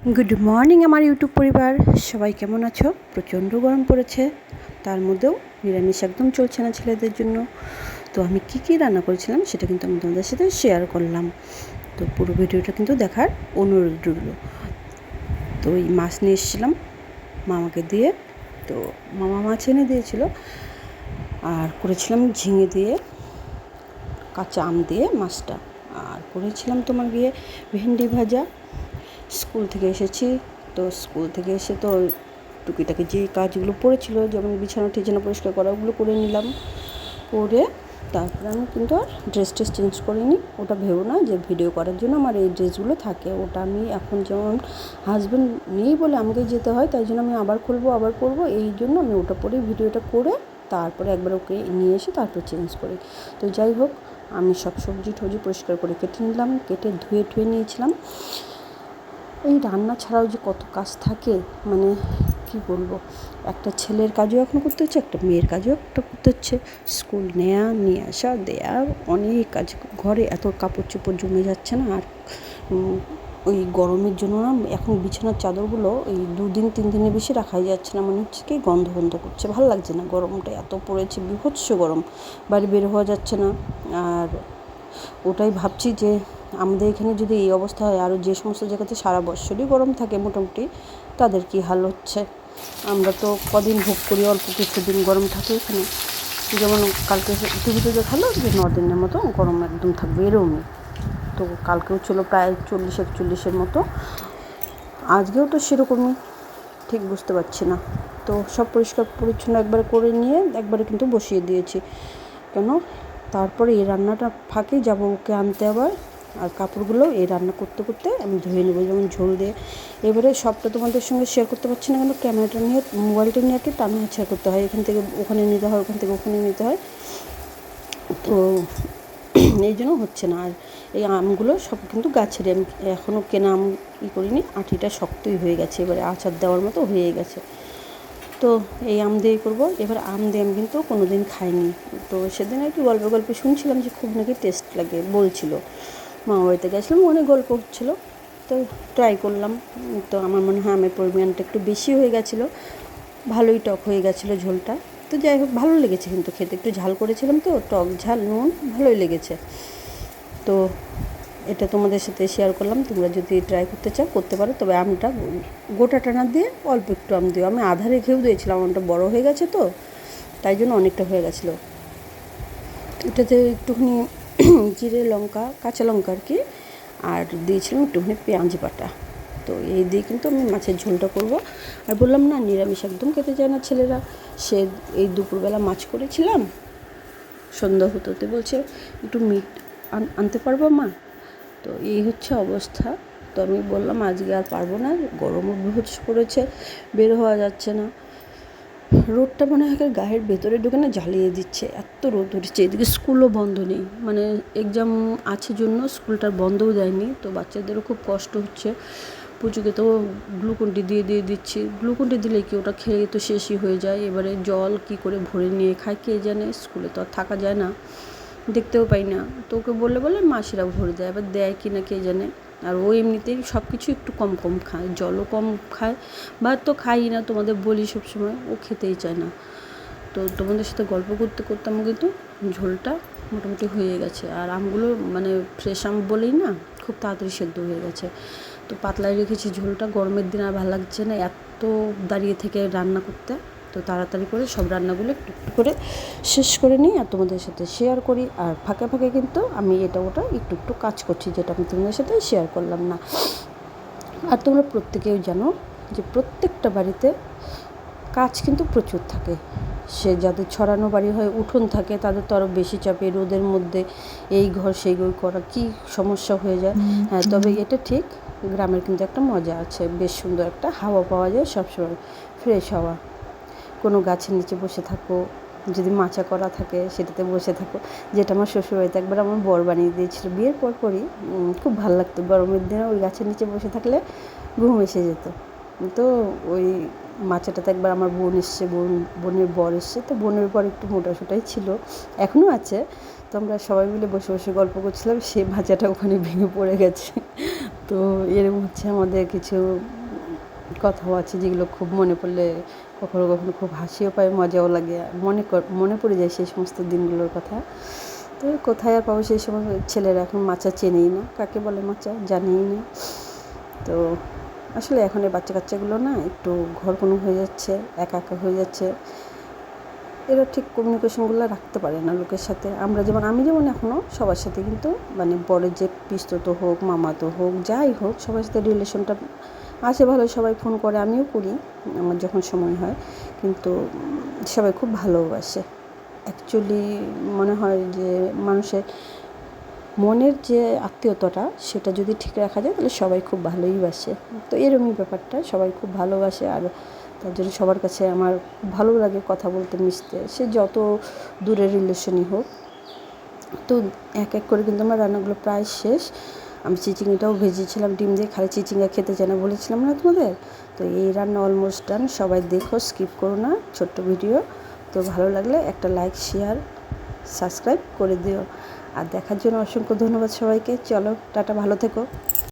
Good morning আমার YouTube পরিবার, সবাই কেমন আছো? প্রচণ্ড গরম পড়েছে, তার মধ্যেও নিরামিষ একদম চলছে না ছেলেদের জন্য। তো আমি কি রান্না করেছিলাম সেটা কিন্তু আমি তোমাদের সাথে শেয়ার করলাম। তো পুরো ভিডিওটা কিন্তু দেখার অনুরোধ রইল। তো এই মাছ নিয়ে এসেছিলাম মামাকে দিয়ে, তো মামা মাছ এনে দিয়েছিল। আর করেছিলাম ঝিঙে দিয়ে, কাঁচা আম দিয়ে মাছটা। আর করেছিলাম তোমার গিয়ে ভেন্ডি ভাজা। স্কুল থেকে এসেছি, তো স্কুল থেকে এসে তো টুকিটাকি যে কাজগুলো পড়েছিল, যেমন বিছানা টিছানা পরিষ্কার করা, ওগুলো করে নিলাম। করে তারপরে আমি কিন্তু আর ড্রেস চেঞ্জ করিনি। ওটা ভেবো না যে ভিডিও করার জন্য আমার এই ড্রেসগুলো থাকে, ওটা আমি এখন যেমন হাজব্যান্ড নেই বলে আমাকে যেতে হয়, তাই জন্য আমি আবার করবো এই জন্য আমি ওটা পরে ভিডিওটা করে তারপরে একবার ওকে নিয়ে এসে তারপর চেঞ্জ করি। তো যাই হোক, আমি সব সবজি টবজি পরিষ্কার করে কেটে নিলাম, কেটে ধুয়ে নিয়েছিলাম। এই রান্না ছাড়াও যে কত কাজ থাকে, মানে কি বলবো, একটা ছেলের কাজও এখন করতে হচ্ছে, একটা মেয়ের কাজও একটা করতে হচ্ছে। স্কুল নেওয়া, নিয়ে আসা, দেয়া, অনেক কাজ। ঘরে এত কাপড় চোপড় জমে যাচ্ছে না। আর ওই গরমের জন্য না এখন বিছানার চাদরগুলো এই 2-3 দিনের বেশি রাখাই যাচ্ছে না, মনে হচ্ছে কি গন্ধ করছে, ভালো লাগছে না। গরমটা এত পড়েছে, বিভৎস গরম, বাইরে বের হওয়া যাচ্ছে না। আর ওটাই ভাবছি যে আমাদের এখানে যদি এই অবস্থা হয়, আরও যে সমস্ত জায়গাতে সারা বছরই গরম থাকে মোটামুটি, তাদের কী হাল হচ্ছে। আমরা তো কদিন ভোগ করি, অল্প কিছুদিন গরম থাকে এখানে। যেমন কালকে টিভিতে দেখালো যে 9 দিনের মতো গরম একদম থাকবে, এরকমই। তো কালকেও ছিল প্রায় 40-41 মতো, আজকেও তো সেরকমই, ঠিক বুঝতে পারছি না। তো সব পরিষ্কার পরিচ্ছন্ন একবার করে নিয়ে একবারে কিন্তু বসিয়ে দিয়েছি। কেন, তারপরে এই রান্নাটা ফাঁকে যাব ওকে আনতে আবার। আর কাপড়গুলো এই রান্না করতে করতে আমি ধুয়ে নেবো, যেমন ঝোল দিয়ে। এবারে সবটা তোমাদের সঙ্গে শেয়ার করতে পারছি না, কেন ক্যামেরাটা নিয়ে, মোবাইলটা নিয়ে একটু টানা শেয়ার করতে হয়, এখান থেকে ওখানে নিতে হয়, ওখান থেকে ওখানে নিতে হয়, তো এই জন্য হচ্ছে না। আর এই আমগুলো সব কিন্তু গাছের, আমি এখনও কেনা আম করিনি, আঁটিটা শক্তই হয়ে গেছে, এবারে আচার দেওয়ার মতো হয়ে গেছে। তো এই আম দিয়েই করবো। এবার আম দিয়ে আমি কিন্তু কোনো দিন খাইনি, তো সেদিন আর কি গল্পে শুনছিলাম যে খুব নাকি টেস্ট লাগে বলছিল। মামা বাড়িতে গেছিলাম, অনেক গল্প হচ্ছিলো, তো ট্রাই করলাম। তো আমার মনে হয় আমের পরিমাণটা একটু বেশি হয়ে গেছিলো, ভালোই টক হয়ে গেছিলো ঝোলটা। তো যাই হোক, ভালো লেগেছে কিন্তু খেতে, একটু ঝাল করেছিলাম তো, টক ঝাল নুন ভালোই লেগেছে। তো এটা তোমাদের সাথে শেয়ার করলাম, তোমরা যদি ট্রাই করতে চাও করতে পারো, তবে আমটা গোটাটা না দিয়ে অল্প একটু আম দিও। আমি আধা রেখেও দিয়েছিলাম, আমটা বড়ো হয়ে গেছে তো, তাই জন্য অনেকটা হয়ে গেছিলো। এটাতে একটুখানি জিরে, লঙ্কা, কাঁচা লঙ্কা আর কি, আর দিয়েছিলাম একটুখানি পেঁয়াজ বাটা। তো এই দিয়ে কিন্তু আমি মাছের ঝোলটা করব। আর বললাম না, নিরামিষ একদম খেতে চায় না ছেলেরা। সে এই দুপুরবেলা মাছ করেছিলাম, সন্ধ্যা হতে বলছে একটু মিট আনতে পারবো মা। তো এই হচ্ছে অবস্থা। তো আমি বললাম আজকে আর পারবো না, গরমও বিভৎস পড়েছে, বের হওয়া যাচ্ছে না। রোদটা মনে হয় গায়ের ভেতরে ঢুকে না জ্বালিয়ে দিচ্ছে, এত রোদ উঠছে। এদিকে স্কুলও বন্ধ নেই, মানে এক্সাম আছে জন্য স্কুলটার বন্ধও দেয়নি, তো বাচ্চাদেরও খুব কষ্ট হচ্ছে। পুচুকে তো গ্লুকন্ডি দিয়ে দিচ্ছি, গ্লুকন্ডি দিলে কি ওটা খেয়ে তো শেষই হয়ে যায়। এবারে জল কি করে ভরে নিয়ে খায় কে জানে, স্কুলে তো আর থাকা যায় না, দেখতেও পাই না। তো ওকে বলে মাসিরা ভরে দেয়, এবার দেয় কি না কে জানে। আর ও এমনিতেই সব কিছু একটু কম খায়, জলও কম খায়, ভাত তো খাই না, তোমাদের বলি সবসময়, ও খেতেই চায় না। তো তোমাদের সাথে গল্প করতে করতে আমার কিন্তু ঝোলটা মোটামুটি হয়ে গেছে। আর আমগুলো মানে ফ্রেশ আম বলেই না, খুব তাড়াতাড়ি সেদ্ধ হয়ে গেছে। তো পাতলায় রেখেছি ঝোলটা, গরমের দিন আর ভালো লাগছে না এত দাঁড়িয়ে থেকে রান্না করতে। তো তাড়াতাড়ি করে সব রান্নাগুলো একটু করে শেষ করে নিই আর তোমাদের সাথে শেয়ার করি। আর ফাঁকে কিন্তু আমি এটা ওটা একটু কাজ করছি, যেটা আমি তোমাদের সাথে শেয়ার করলাম না। আর তোমরা প্রত্যেকেও জানো যে প্রত্যেকটা বাড়িতে কাজ কিন্তু প্রচুর থাকে। সে যাদের ছড়ানো বাড়ি হয়, উঠোন থাকে, তাদের তো আরও বেশি চাপে, রোদের মধ্যে এই ঘর সেই ঘর করা কী সমস্যা হয়ে যায়। হ্যাঁ, তবে এটা ঠিক, গ্রামের কিন্তু একটা মজা আছে, বেশ সুন্দর একটা হাওয়া পাওয়া যায় সবসময়, ফ্রেশ হাওয়া। কোনো গাছের নিচে বসে থাকো, যদি মাচা করা থাকে সেটাতে বসে থাকো, যেটা আমার শ্বশুরবাড়িতে একবার আমার বর বানিয়ে দিয়েছিল বিয়ের পরই। খুব ভালো লাগতো গরমের দিনে ওই গাছের নিচে বসে থাকলে ঘুম এসে যেত। তো ওই মাচাটাতে একবার আমার বোন এসছে, বোনের বর এসছে, তো বোনের বর একটু মোটাসোটাই ছিল, এখনও আছে। তো আমরা সবাই মিলে বসে গল্প করছিলাম, সে মাচাটা ওখানে ভেঙে পড়ে গেছে। তো এরকম হচ্ছে আমাদের কিছু কথাও আছে যেগুলো খুব মনে পড়লে কখনো কখনো খুব হাসিও পায়, মজাও লাগে, মনে পড়ে যায় সেই সমস্ত দিনগুলোর কথা। তো কোথায় আর পাবো সেই সময়, ছেলেরা এখন মাচা চেনেই না, কাকে বলে মাচা জানেই না। তো আসলে এখন এই বাচ্চা কাচ্চাগুলো না একটু ঘরকোনো হয়ে যাচ্ছে, একা একা হয়ে যাচ্ছে, এরা ঠিক কমিউনিকেশনগুলো রাখতে পারে না লোকের সাথে। আমি যেমন এখনও সবার সাথে কিন্তু মানে বড় যে পিস্তত হোক, মামাতো হোক, যাই হোক, সবার সাথে রিলেশনটা আছে ভালো। সবাই ফোন করে, আমিও করি আমার যখন সময় হয়, কিন্তু সবাই খুব ভালোবাসে। অ্যাকচুয়ালি মনে হয় যে মানুষের মনের যে আত্মীয়তাটা সেটা যদি ঠিক রাখা যায় তাহলে সবাই খুব ভালোই বাসে। তো এরকমই ব্যাপারটা, সবাই খুব ভালোবাসে, আর তার জন্য সবার কাছে আমার খুব ভালো লাগে কথা বলতে, মিশতে, সে যত দূরের রিলেশনই হোক। তো এক এক করে কিন্তু আমার রান্নাগুলো প্রায় শেষ। আমি চিচিঙ্গাটাও ভেজেছিলাম ডিম দিয়ে, খালি চিচিঙ্গা খেতে চাই না বলেছিলাম না তোমাদের। তো এই রান্না অলমোস্ট ডান, সবাই দেখো, স্কিপ করো না, ছোট্ট ভিডিও। তো ভালো লাগলে একটা লাইক, শেয়ার, সাবস্ক্রাইব করে দিও। আর দেখার জন্য অসংখ্য ধন্যবাদ সবাইকে। চলো টাটা, ভালো থেকো।